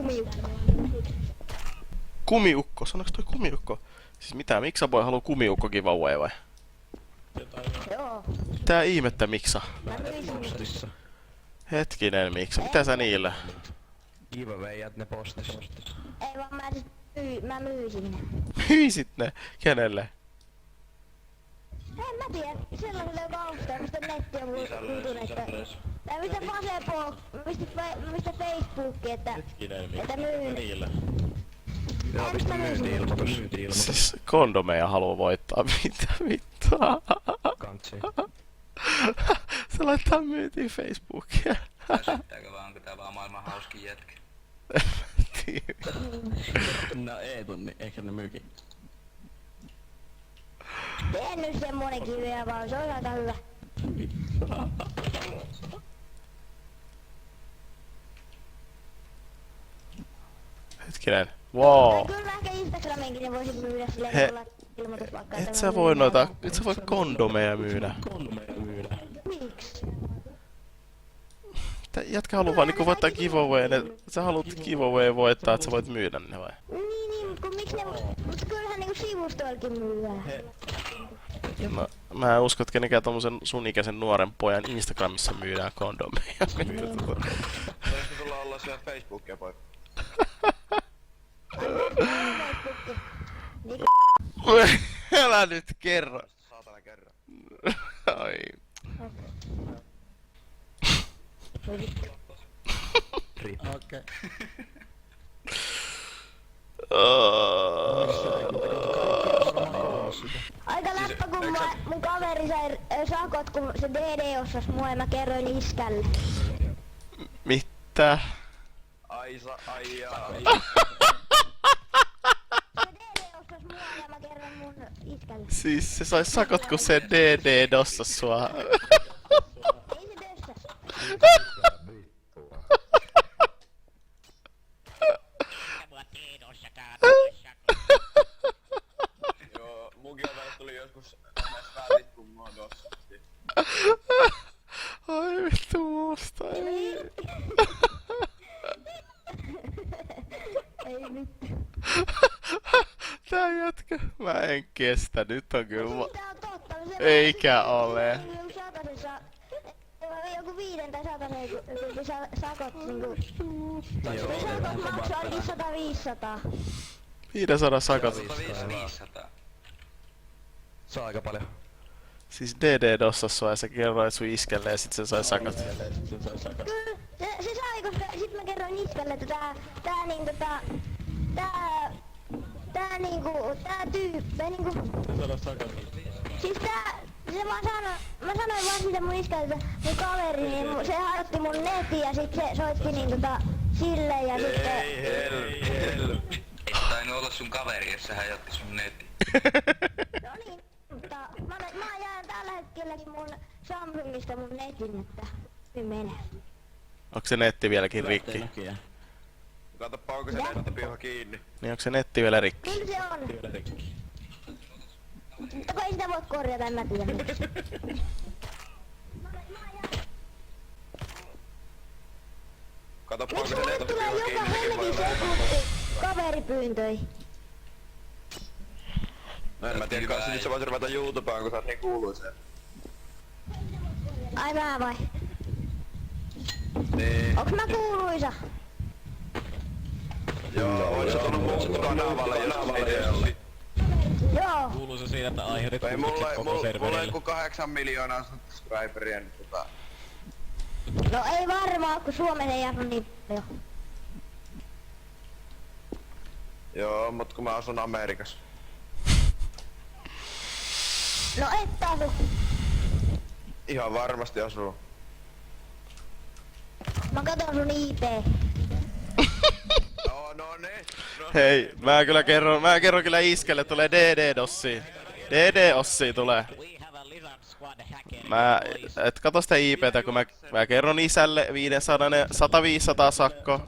kumiukko. Kumiukko? Sanoks toi kumiukko? Siis mitä, Miksa voi haluu kumiukko giveaway vai? Joo. Tää ihmettä Miksa. Mä myisin. Hetkinen Miksa, mitä sä niillä? Giveawayat ne postissa. Ei vaan mä myisin ne. Myisit ne? Kenelle? En mä tiedä, sellaiselle joka ostaa, mistä netti on jutun, että... Tai mistä Facebook, mistä Facebook, että myyn. Joo, pistä myynti-ilmoitus. Siis kondomeja haluu voittaa, mitä vittua? Kantsi. Se laittaa myyntiin Facebookia. Käsittääkö vaan, onko tää vaan maailman hauskin jätkä? No ei tunni, ehkä ne myykin. Tee nyt semmonen kiveä vaan, se on aika hyvä. Hetkinen. Wow. Kyllä ehkä Instagraminkin ne voisit myydä silleen, He- kun ilmoitus vaikka. Et sä voi kondomeja myydä. Miksi? Jätkä haluu vaan niinku voittaa giveawayn, sä haluat giveaway voittaa, että sä voit myydä ne vai? Niin, kun miksi ne... Mutta kyllähän niinku sivustoillakin myydään. No, mä en usko, että kenenkään tommosen sun ikäisen nuoren pojan Instagramissa myydään kondomeja. Voisiko sulla olla siellä Facebookia poika? Älä nyt kerro. Saatana kerran. Ai. Okei. Aika läppä kun mun kaveri sai sakot kun se DD osas mua ja mä kerroin iskälle. Mitä? Ai Se DD osas mua ja mä kerroin mun iskälle. Siis se sai sakot kun se DD dossas sua. Ei se dössäs. Joo, munkin ovelle tuli joskus omas välit kun mua tossa. Ai vittu musta. Ei mitään. Tää jätkä. Mä en kestä, nyt on kyllä Tää on totta. Eikä ole. Joku 5 tai 100 sakot niinku. Sakot maksoi ainakin 100-500. 500 sakot. 500. Se on aika paljon. Siis DD dossas sua ja sä kerroit sun iskelle ja sit se sai sakot. Kyllä, se sai, koska sit mä kerroin iskälle, että tää tyyppi niinku... Siis se vaan mä sanoin vaan siitä mun iskälle, että mun kaveri, niin se hajotti mun netin ja sit se soitti niin sille ja sitten... Ei hel. Ei tainnut olla sun kaveri, jos se hajotti sun netin. No niin, mutta mä jään tällä hetkelläkin mun Samsungista mun netin, että nyt menee. Onko se netti vieläkin rikki? Katoppa onko se nettipiha kiinni. Niin onko se netti vielä rikki? Kyllä se on. Mutta kun ei sitä voi korjata, en mä tiedä. Katoppa Miksi onko se mulle tulee nettipiha joka kiinni. helvetin sekunti kaveripyyntöihin? No en mä tiedä, kai nyt sä voit ruveta YouTubeen, kun sä oot niin kuuluisa. Ai mä vai? Niin. Onks mä kuuluisa? Joo, oot sä tullut mun kanavalle joskus videolla. Joo. Kuuluu se siinä, että aiheutit Ei mulla koko ei serverille. ku 8 miljoonaa subscriberia, niin No ei varmaan, kun Suomeen ei asu niin paljon. Joo, mut kun mä asun Amerikassa. No et asu. Ihan varmasti asuu. Mä katon sun IP. No niin. No. Hei, mä kerron kyllä iskelle, tulee DD-dossi. DD-ossi tulee. Et kato sitä IPtä, kun mä kerron isälle 500, 100-500 sakko.